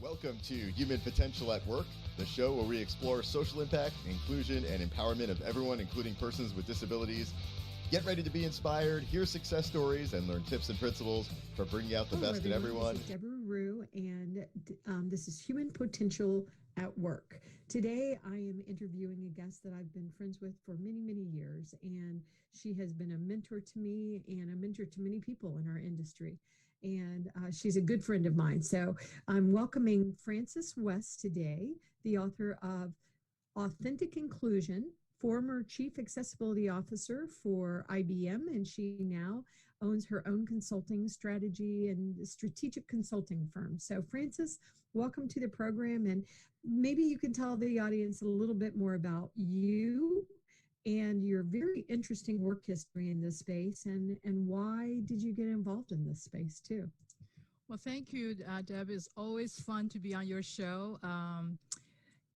Welcome to Human Potential at Work, the show where we explore social impact, inclusion, and empowerment of everyone, including persons with disabilities. Get ready to be inspired, hear success stories, and learn tips and principles for bringing out the best in everyone. This is Debra, and this is Human Potential at Work. Today, I am interviewing a guest that I've been friends with for many, many years, and she has been a mentor to me and a mentor to many people in our industry. And she's a good friend of mine. So I'm welcoming Francess West today, the author of Authentic Inclusion, former Chief Accessibility Officer for IBM, and she now owns her own consulting strategy and strategic consulting firm. So Francess, welcome to the program, and maybe you can tell the audience a little bit more about you and your very interesting work history in this space, and why did you get involved in this space too? Well, thank you, Deb. It's always fun to be on your show.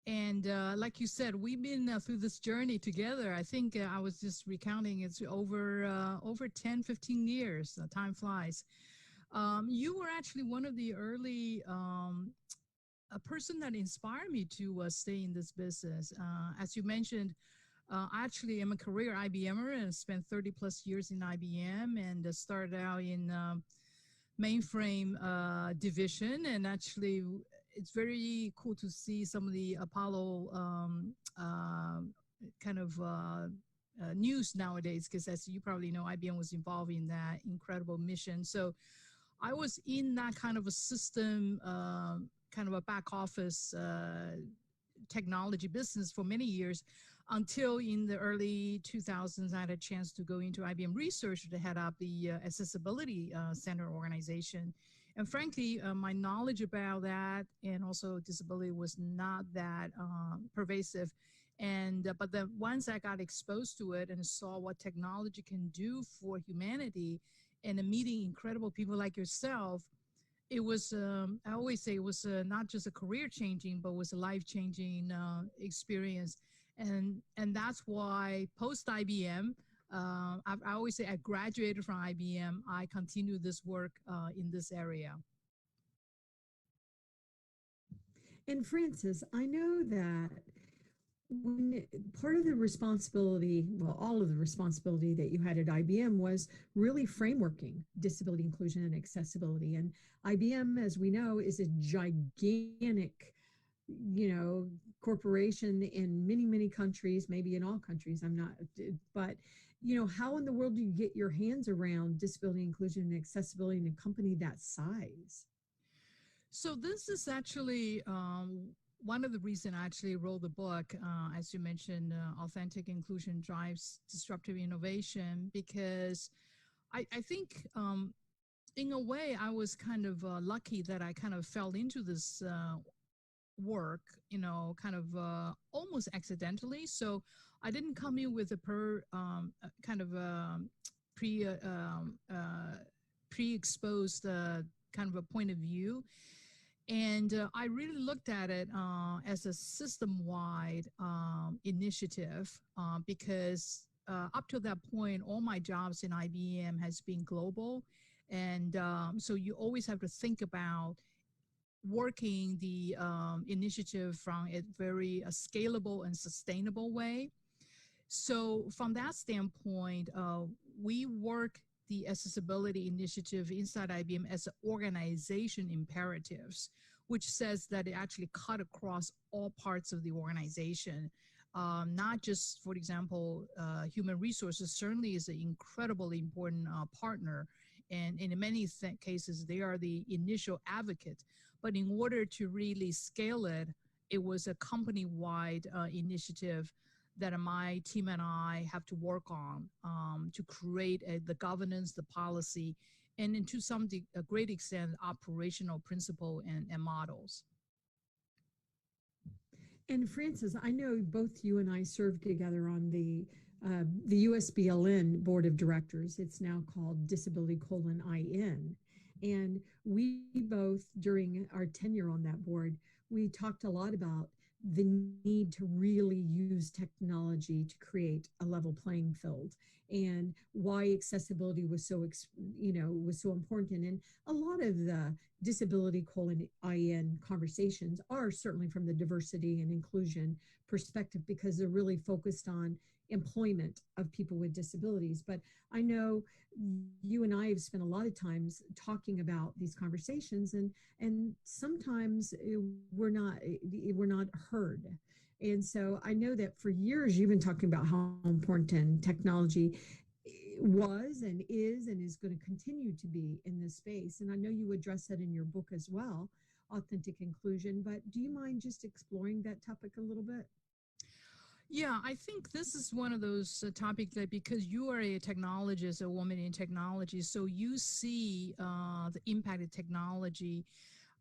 And like you said, we've been through this journey together. I think I was just recounting, it's over 10, 15 years. Time flies. You were actually one of the early, a person that inspired me to stay in this business. As you mentioned, I actually am a career IBMer and spent 30 plus years in IBM, and started out in mainframe division, and actually it's very cool to see some of the Apollo news nowadays, because as you probably know, IBM was involved in that incredible mission. So I was in that kind of a system, kind of a back office technology business for many years, until in the early 2000s, I had a chance to go into IBM Research to head up the Accessibility Center organization. And frankly, my knowledge about that and also disability was not that pervasive. And but then once I got exposed to it and saw what technology can do for humanity, and meeting incredible people like yourself, it was, I always say it was not just a career changing, but was a life changing experience. And that's why post IBM, I always say I graduated from IBM, I continue this work in this area. And Francess, I know that when part of the responsibility, well, all of the responsibility that you had at IBM was really frameworking disability inclusion and accessibility. And IBM, as we know, is a gigantic, corporation in many, many countries, maybe in all countries, I'm not, but, how in the world do you get your hands around disability inclusion and accessibility in a company that size? So this is actually one of the reasons I actually wrote the book, as you mentioned, Authentic Inclusion Drives Disruptive Innovation, because I think in a way I was kind of lucky that I kind of fell into this work, kind of almost accidentally. So I didn't come in with a pre-exposed kind of a point of view. And I really looked at it as a system-wide initiative because up to that point, all my jobs in IBM has been global. And so you always have to think about working the initiative from a very scalable and sustainable way. So from that standpoint, we work the accessibility initiative inside IBM as organization imperatives, which says that it actually cut across all parts of the organization. Not just, for example, human resources certainly is an incredibly important partner. And in many cases, they are the initial advocate. But in order to really scale it, it was a company-wide initiative that my team and I have to work on to create the governance, the policy, and to a great extent, operational principle and models. And Francess, I know both you and I served together on the USBLN board of directors. It's now called Disability:IN. And we both, during our tenure on that board, we talked a lot about the need to really use technology to create a level playing field, and why accessibility was so, was so important. And a lot of the disability:(IN) conversations are certainly from the diversity and inclusion perspective, because they're really focused on employment of people with disabilities. But I know you and I have spent a lot of times talking about these conversations, and sometimes we're not heard. And so I know that for years you've been talking about how important technology was and is going to continue to be in this space. And I know you address that in your book as well, Authentic Inclusion. But do you mind just exploring that topic a little bit? Yeah, I think this is one of those topics that, because you are a technologist, a woman in technology, so you see the impact of technology.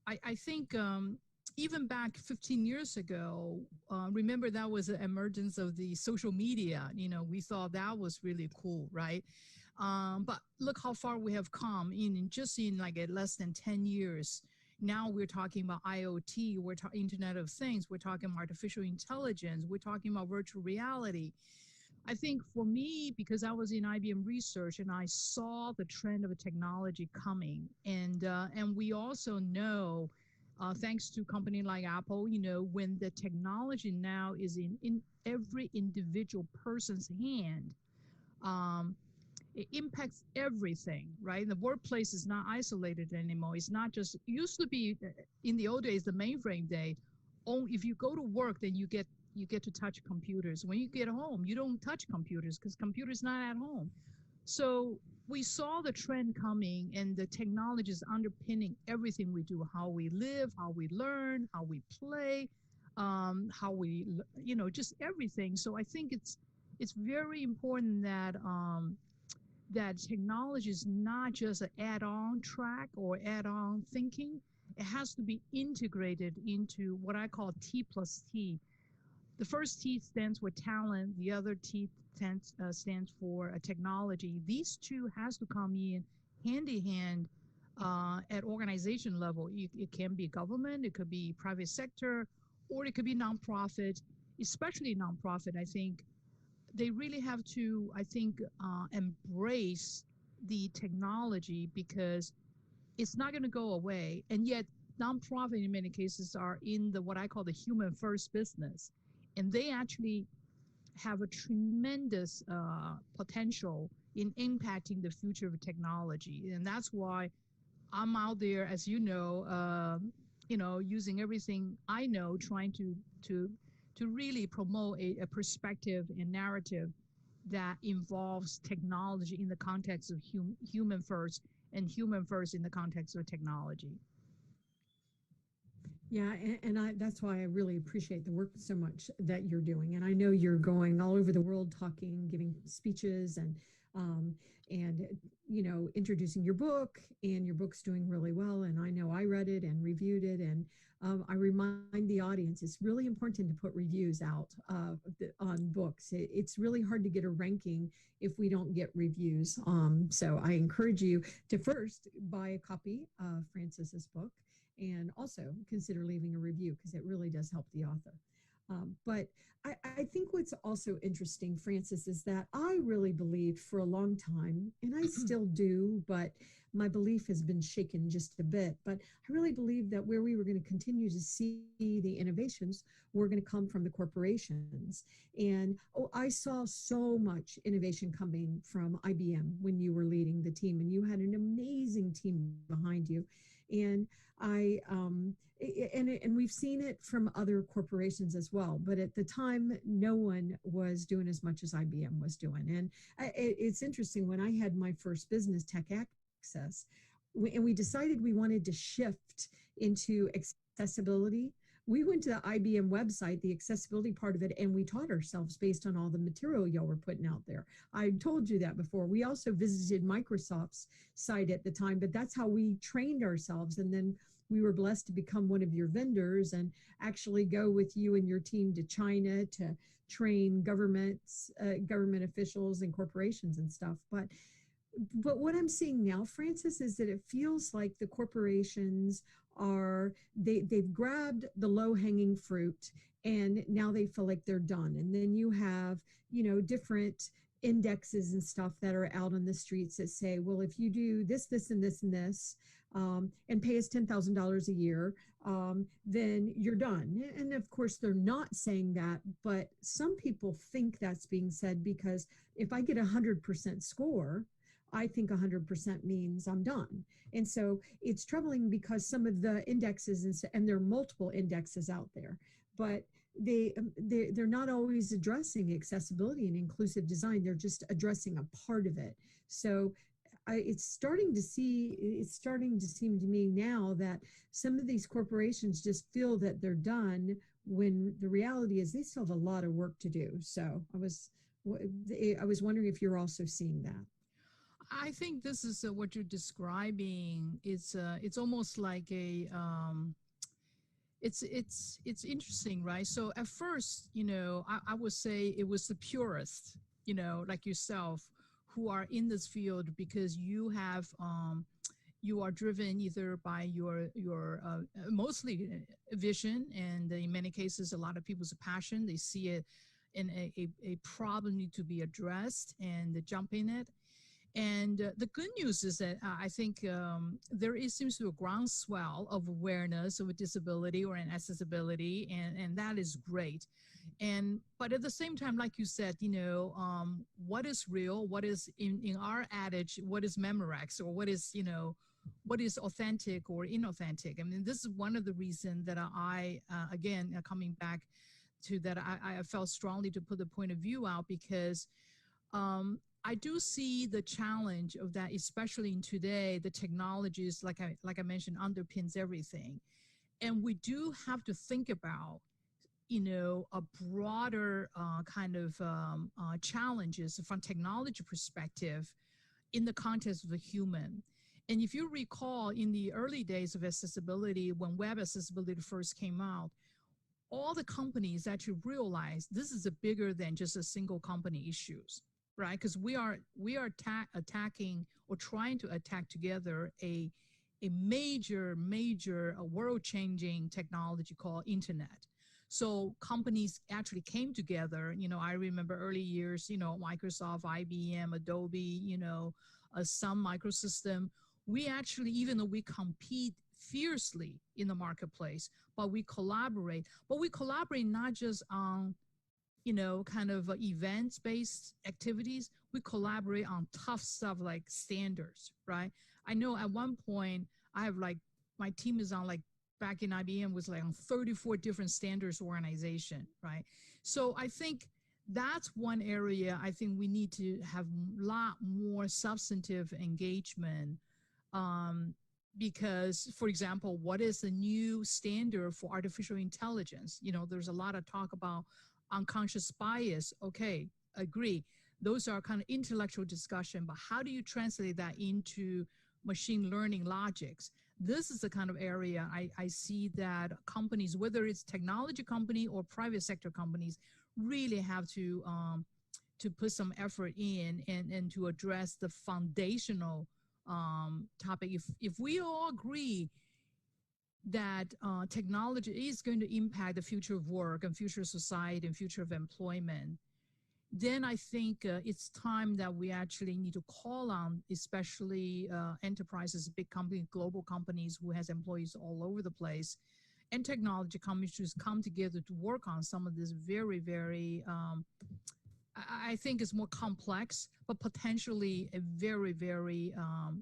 I think even back 15 years ago, remember that was the emergence of the social media. We thought that was really cool, right? But look how far we have come in just in like less than 10 years. Now we're talking about IoT, we're talking Internet of Things, we're talking artificial intelligence, we're talking about virtual reality. I think for me, because I was in IBM research and I saw the trend of technology coming, and we also know, thanks to a company like Apple, when the technology now is in every individual person's hand, it impacts everything, right? The workplace is not isolated anymore. It's not just, it used to be in the old days, the mainframe day, if you go to work, then you get to touch computers. When you get home, you don't touch computers because computers not at home. So we saw the trend coming, and the technology is underpinning everything we do, how we live, how we learn, how we play, how we, just everything. So I think it's very important that that technology is not just an add-on track or add-on thinking. It has to be integrated into what I call T plus T. The first T stands for talent. The other T stands for technology. These two has to come in hand in hand at organization level. It can be government, it could be private sector, or it could be nonprofit. Especially nonprofit, I think they really have to, embrace the technology, because it's not going to go away. And yet nonprofit in many cases are in what I call the human first business. And they actually have a tremendous potential in impacting the future of technology. And that's why I'm out there, as using everything I know, trying to really promote a perspective and narrative that involves technology in the context of human first, and human first in the context of technology. Yeah, and that's why I really appreciate the work so much that you're doing. And I know you're going all over the world talking, giving speeches, and introducing your book, and your book's doing really well. And I know I read it and reviewed it, and I remind the audience it's really important to put reviews out on books. It's really hard to get a ranking if we don't get reviews. So I encourage you to first buy a copy of Francess's book, and also consider leaving a review, because it really does help the author. But I think what's also interesting, Francess, is that I really believed for a long time, and I still do, but my belief has been shaken just a bit. But I really believe that where we were going to continue to see the innovations were going to come from the corporations. And I saw so much innovation coming from IBM when you were leading the team, and you had an amazing team behind you. And and we've seen it from other corporations as well. But at the time, no one was doing as much as IBM was doing. And it's interesting, when I had my first business, Tech Access, and we decided we wanted to shift into accessibility, we went to the IBM website, the accessibility part of it, and we taught ourselves based on all the material y'all were putting out there. I told you that before. We also visited Microsoft's site at the time, but that's how we trained ourselves. And then we were blessed to become one of your vendors and actually go with you and your team to China to train government officials and corporations and stuff. But what I'm seeing now, Francess, is that it feels like the corporations they've grabbed the low-hanging fruit, and now they feel like they're done. And then you have, different indexes and stuff that are out on the streets that say, well, if you do this, this, and this, and this, and pay us $10,000 a year, then you're done. And of course, they're not saying that, but some people think that's being said because if I get 100% score, I think 100% means I'm done. And so it's troubling because some of the indexes, and there are multiple indexes out there, but they're not always addressing accessibility and inclusive design. They're just addressing a part of it. So it's starting to seem to me now that some of these corporations just feel that they're done when the reality is they still have a lot of work to do. So I was wondering if you're also seeing that. I think this is what you're describing. It's almost like a it's interesting, right? So at first, I would say it was the purists, like yourself, who are in this field because you are driven either by your mostly vision, and in many cases, a lot of people's passion. They see it in a problem need to be addressed and they jump in it. And the good news is that I think seems to be a groundswell of awareness of a disability or an accessibility, and that is great. But at the same time, like you said, what is real, what is in our adage, what is Memorex, or what is authentic or inauthentic. I mean, this is one of the reasons that I again, coming back to that, I felt strongly to put the point of view out because I do see the challenge of that, especially in today, the technologies, like I mentioned, underpins everything. And we do have to think about, a broader kind of challenges from technology perspective in the context of the human. And if you recall, in the early days of accessibility, when web accessibility first came out, all the companies actually realized this is a bigger than just a single company issues, right? Because we are attacking or trying to attack together a major world-changing technology called internet. So companies actually came together. I remember early years, Microsoft, IBM, Adobe, Sun Microsystem. We actually, even though we compete fiercely in the marketplace, but we collaborate. But we collaborate not just on, kind of events-based activities. We collaborate on tough stuff like standards, right? I know at one point I have my team is on back in IBM was on 34 different standards organization, right? So I think that's one area I think we need to have a lot more substantive engagement. Because, for example, what is the new standard for artificial intelligence? There's a lot of talk about unconscious bias. Okay, agree. Those are kind of intellectual discussion, but how do you translate that into machine learning logics? This is the kind of area I see that companies, whether it's technology company or private sector companies, really have to put some effort in and to address the foundational topic. If we all agree that technology is going to impact the future of work and future of society and future of employment, then I think it's time that we actually need to call on, especially enterprises, big companies, global companies who has employees all over the place, and technology companies to come together to work on some of this very, very, I think it's more complex, but potentially a very, very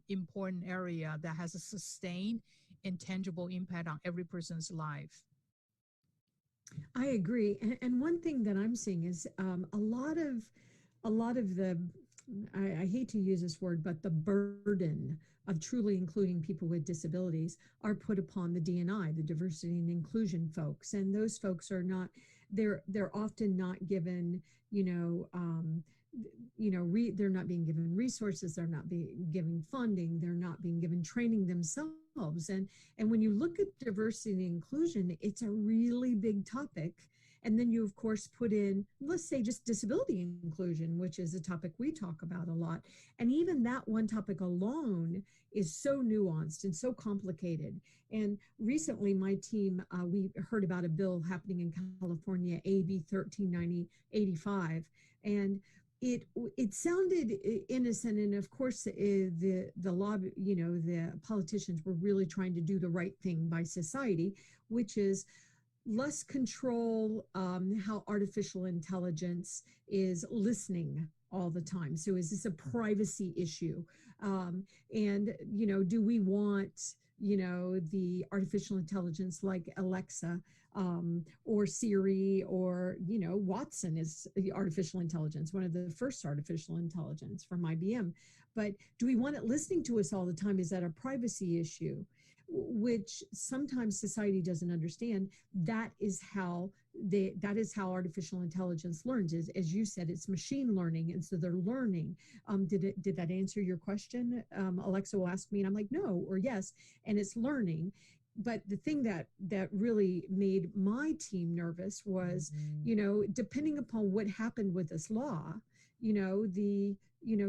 important area that has a sustained and tangible impact on every person's life. I agree. And one thing that I'm seeing is a lot of the, I hate to use this word, but the burden of truly including people with disabilities are put upon the D&I, the diversity and inclusion folks. And those folks are not, they're often not given, they're not being given resources, they're not being given funding, they're not being given training themselves. And when you look at diversity and inclusion, it's a really big topic. And then you, of course, put in, let's say, just disability inclusion, which is a topic we talk about a lot. And even that one topic alone is so nuanced and so complicated. And recently, my team, we heard about a bill happening in California, AB 1390-85. And it sounded innocent, and of course the law, the politicians were really trying to do the right thing by society, which is less control, how artificial intelligence is listening all the time. So is this a privacy issue? And, do we want, the artificial intelligence like Alexa, or Siri, or, Watson is the artificial intelligence, one of the first artificial intelligence from IBM. But do we want it listening to us all the time? Is that a privacy issue? Which sometimes society doesn't understand. That is how artificial intelligence learns. Is, as you said, it's machine learning, and so they're learning. Did that answer your question? Alexa will ask me, and I'm like, no or yes, and it's learning. But the thing that really made my team nervous was, depending upon what happened with this law,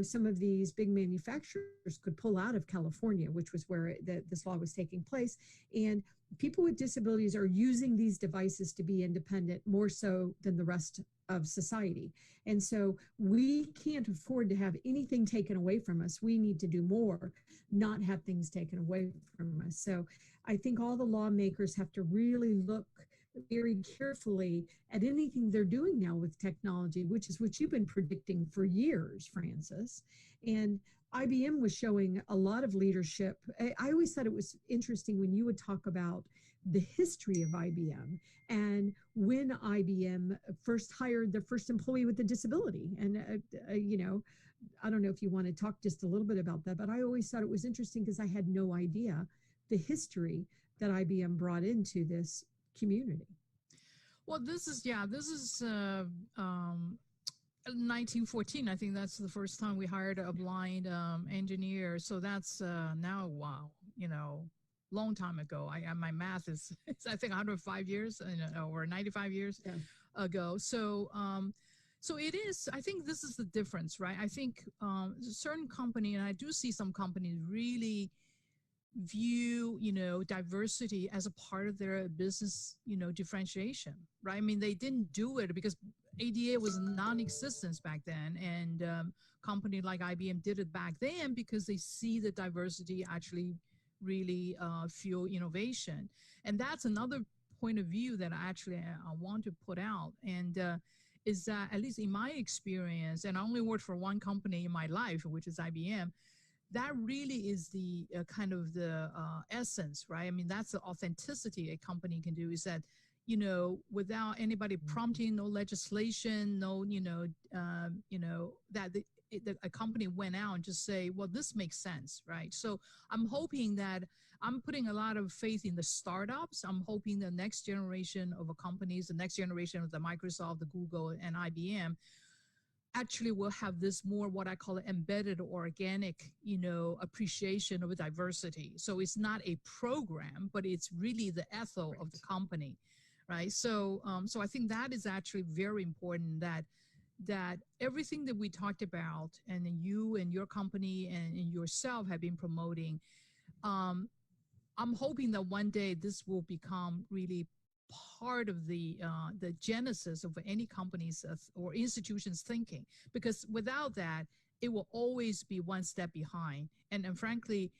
some of these big manufacturers could pull out of California, which was where this law was taking place. And people with disabilities are using these devices to be independent more so than the rest of society. And so we can't afford to have anything taken away from us. We need to do more, not have things taken away from us. So I think all the lawmakers have to really look very carefully at anything they're doing now with technology, which is what you've been predicting for years, Francess. And IBM was showing a lot of leadership. I always thought it was interesting when you would talk about the history of IBM and when IBM first hired their first employee with a disability. And, I don't know if you want to talk just a little bit about that, but I always thought it was interesting because I had no idea the history that IBM brought into this community. Well, this is 1914. I think that's the first time we hired a blind engineer. So that's now, wow, long time ago. My math is I think 105 years or 95 years ago. So so it is. I think this is the difference, right? I think a certain company, and I do see some companies really view diversity as a part of their business differentiation, right? I mean, they didn't do it because ADA was non-existence back then, and company like IBM did it back then because they see the diversity actually really fuel innovation. And that's another point of view that I want to put out, and is that at least in my experience, and I only worked for one company in my life, which is IBM, that really is the kind of the essence, right? I mean, that's the authenticity a company can do, is that, without anybody prompting, no legislation, no, that a company went out and just say, well, this makes sense, right? So I'm hoping that I'm putting a lot of faith in the startups. I'm hoping the next generation of companies, the next generation of the Microsoft, the Google, and IBM, actually will have this more what I call embedded organic, appreciation of diversity. So it's not a program, but it's really the ethos of the company, right? So so I think that is actually very important, that everything that we talked about and you and your company and yourself have been promoting, I'm hoping that one day this will become really part of the genesis of any company's or institution's thinking, because without that, it will always be one step behind. And frankly,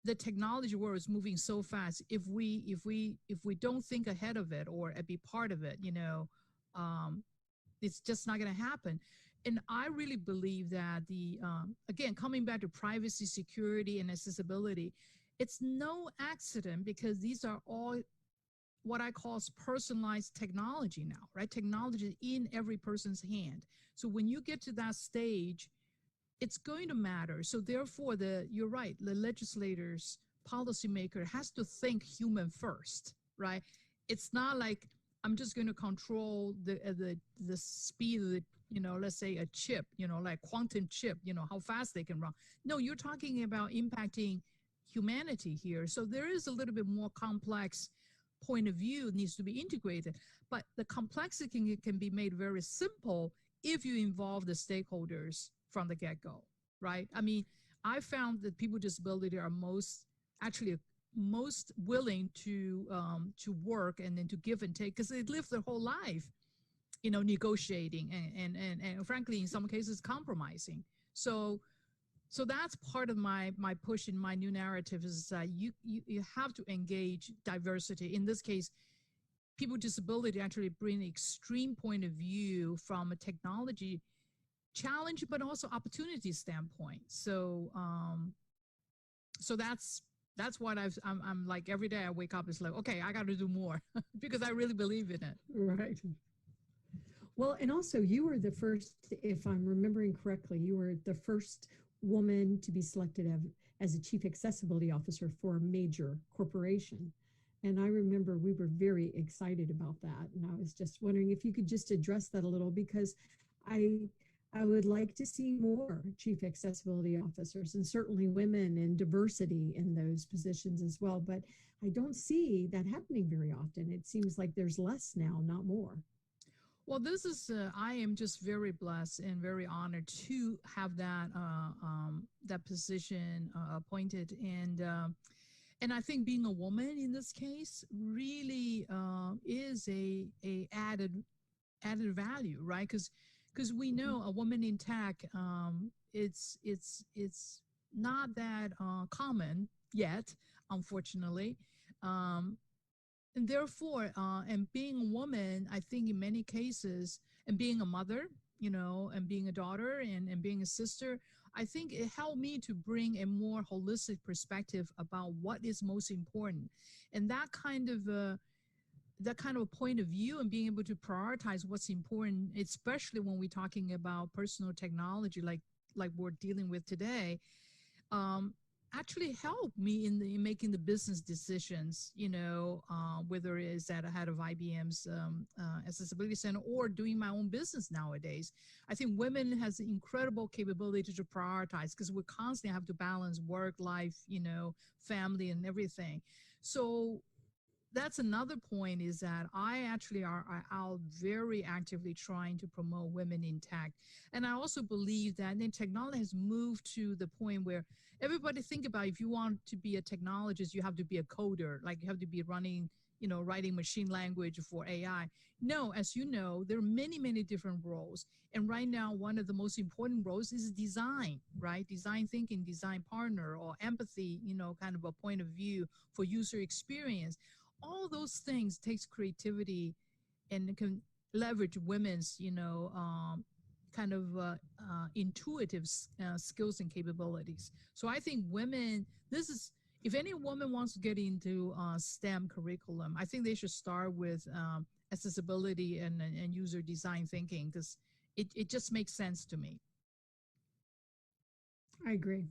the technology world is moving so fast. If we don't think ahead of it or be part of it, it's just not going to happen. And I really believe that again, coming back to privacy, security, and accessibility, it's no accident, because these are all what I call personalized technology now, right? Technology in every person's hand. So when you get to that stage, it's going to matter. So therefore, you're right, the legislators, policymaker has to think human first, right? It's not like I'm just going to control the speed of the, let's say a chip, like quantum chip, how fast they can run. No, you're talking about impacting humanity here. So there is a little bit more complex point of view needs to be integrated, but the complexity can be made very simple if you involve the stakeholders from the get-go, right? I mean, I found that people with disability are most willing to work and then to give and take, because they live their whole life negotiating and frankly, in some cases, compromising. So that's part of my push in my new narrative is that you have to engage diversity. In this case, people with disability actually bring an extreme point of view from a technology challenge, but also opportunity standpoint. So that's what I'm like every day I wake up, it's like, okay, I got to do more because I really believe in it. Right. Well, and also you were the first, if I'm remembering correctly, you were the first woman to be selected as a chief accessibility officer for a major corporation. And I remember we were very excited about that. And I was just wondering if you could just address that a little, because I would like to see more chief accessibility officers and certainly women and diversity in those positions as well. But I don't see that happening very often. It seems like there's less now, not more. Well, this is, I am just very blessed and very honored to have that position appointed. And I think being a woman in this case really is a added value, right? Because we know a woman in tech, it's not that common yet, unfortunately. And therefore, and being a woman, I think in many cases, and being a mother, and being a daughter and being a sister, I think it helped me to bring a more holistic perspective about what is most important. And that kind of a point of view and being able to prioritize what's important, especially when we're talking about personal technology like we're dealing with today, actually helped me in making the business decisions, whether it is at a head of IBM's accessibility center or doing my own business nowadays. I think women has the incredible capability to prioritize because we constantly have to balance work, life, family and everything. So that's another point is that I actually are out very actively trying to promote women in tech. And I also believe that then technology has moved to the point where everybody think about if you want to be a technologist, you have to be a coder, like you have to be running, writing machine language for AI. No, as you know, there are many, many different roles. And right now, one of the most important roles is design, right? Design thinking, design partner, or empathy, kind of a point of view for user experience. All those things takes creativity and can leverage women's, kind of intuitive skills and capabilities. So I think women, if any woman wants to get into STEM curriculum, I think they should start with accessibility and user design thinking because it just makes sense to me. I agree.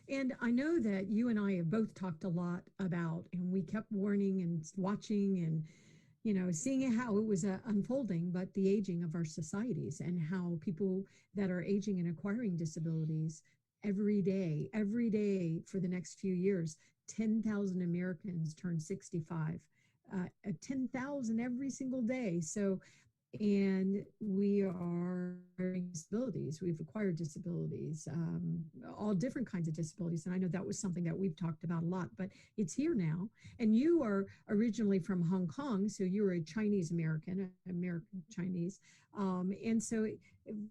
And I know that you and I have both talked a lot about, and we kept warning and watching and, seeing how it was unfolding, but the aging of our societies and how people that are aging and acquiring disabilities every day for the next few years, 10,000 Americans turn 65, 10,000 every single day. So, and we are disabilities. We've acquired disabilities, all different kinds of disabilities. And I know that was something that we've talked about a lot, but it's here now. And you are originally from Hong Kong, so you're a Chinese American Chinese. And so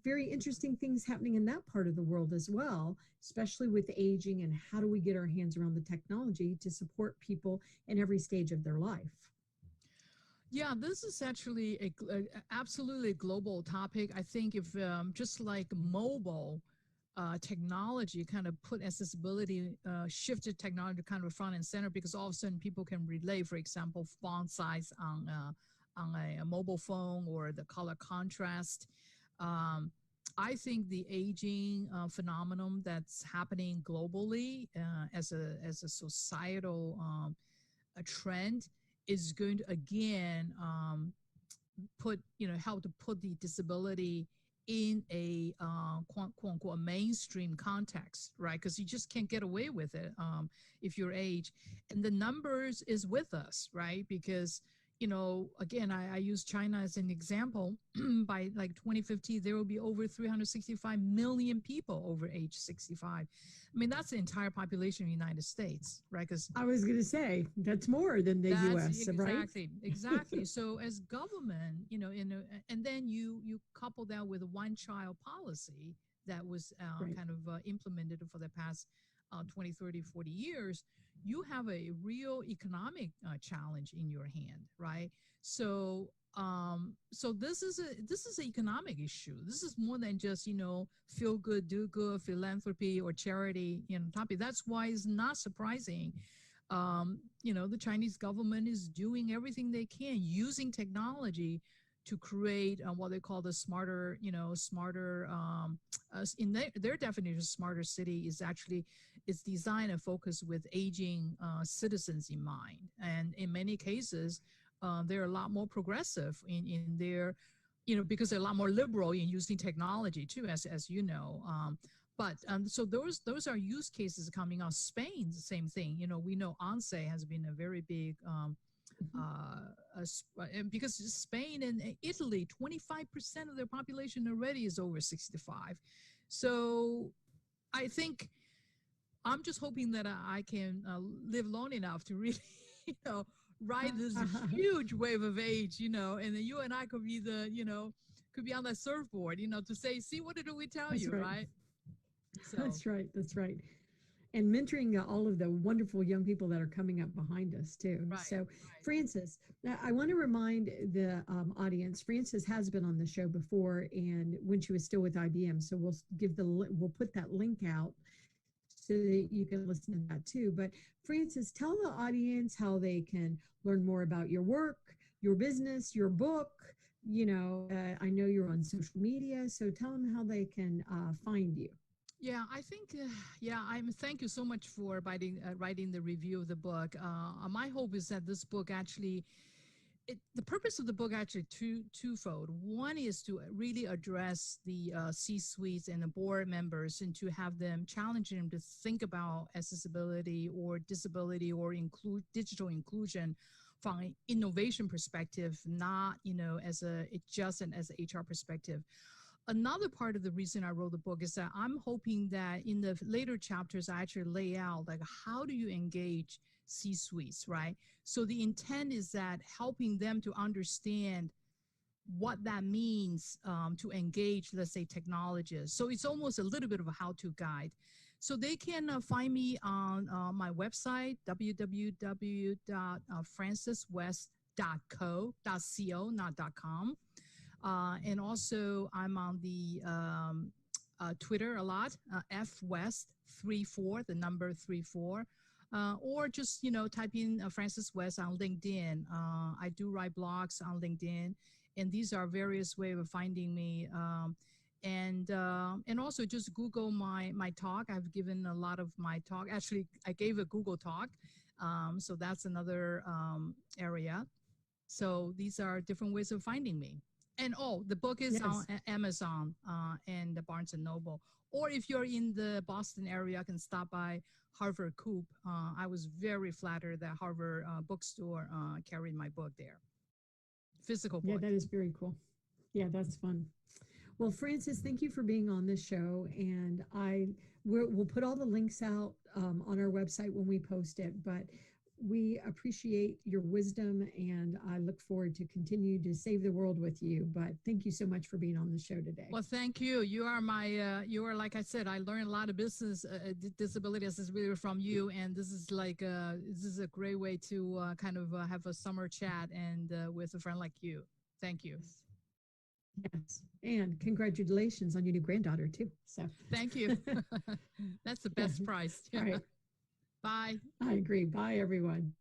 very interesting things happening in that part of the world as well, especially with aging and how do we get our hands around the technology to support people in every stage of their life. Yeah, this is actually absolutely global topic. I think if just like mobile technology kind of put accessibility, shifted technology kind of front and center because all of a sudden people can relate, for example, font size on a mobile phone or the color contrast. I think the aging phenomenon that's happening globally as a societal a trend is going to again help to put the disability in a quote unquote mainstream context, right? Because you just can't get away with it if you're age, and the numbers is with us, right? Because again, I use China as an example. By like 2050, there will be over 365 million people over age 65. I mean, that's the entire population of the United States, right? Because I was going to say that's more than the that's U.S., right? exactly. So as government, and then you couple that with a one-child policy that was Right. kind of implemented for the past 20, 30, 40 years, you have a real economic challenge in your hand, right? So so this is an economic issue. This is more than just feel good, do good, philanthropy or charity topic. That's why it's not surprising. The Chinese government is doing everything they can using technology to create what they call the smarter, in their definition, smarter city is actually it's designed and focused with aging citizens in mind. And in many cases, they're a lot more progressive in their, because they're a lot more liberal in using technology too, as you know. But so those are use cases coming out. Spain, the same thing. We know ONCE has been a very big, because Spain and Italy, 25% of their population already is over 65. So I think I'm just hoping that I can live long enough to really, ride this huge wave of age, and then you and I could be could be on that surfboard, to say, see, what did we tell you, right? So. That's right. That's right. And mentoring all of the wonderful young people that are coming up behind us too. Right, so, Francess, I want to remind the audience, Francess has been on the show before, and when she was still with IBM. So we'll put that link out so that you can listen to that too. But Francess, tell the audience how they can learn more about your work, your business, your book. I know you're on social media, so tell them how they can find you. Yeah, I think, thank you so much for writing the review of the book. My hope is that this book actually, the purpose of the book actually twofold. One is to really address the C-suites and the board members and to have them challenge them to think about accessibility or disability or digital inclusion from an innovation perspective, not, as an HR perspective. Another part of the reason I wrote the book is that I'm hoping that in the later chapters, I actually lay out like how do you engage C-suites, right? So the intent is that helping them to understand what that means to engage, let's say, technologists. So it's almost a little bit of a how-to guide. So they can find me on my website, www.franceswest.co, not .com. And also I'm on the Twitter a lot, FWest34, the number 34, or just, type in Francess West on LinkedIn. I do write blogs on LinkedIn, and these are various ways of finding me. And also just Google my talk. I've given a lot of my talk. Actually, I gave a Google talk. So that's another area. So these are different ways of finding me. And the book is on Amazon and the Barnes & Noble. Or if you're in the Boston area, I can stop by Harvard Coop. I was very flattered that Harvard bookstore carried my book there. Physical book. Yeah, that is very cool. Yeah, that's fun. Well, Francess, thank you for being on this show. And we'll put all the links out on our website when we post it. But we appreciate your wisdom, and I look forward to continue to save the world with you. But thank you so much for being on the show today. Well, thank you. You are like I said, I learned a lot of business disability accessibility from you, and this is a great way to kind of have a summer chat and with a friend like you. Thank you. Yes, and congratulations on your new granddaughter too. So thank you. That's the best prize. All right. Bye. I agree. Bye, everyone.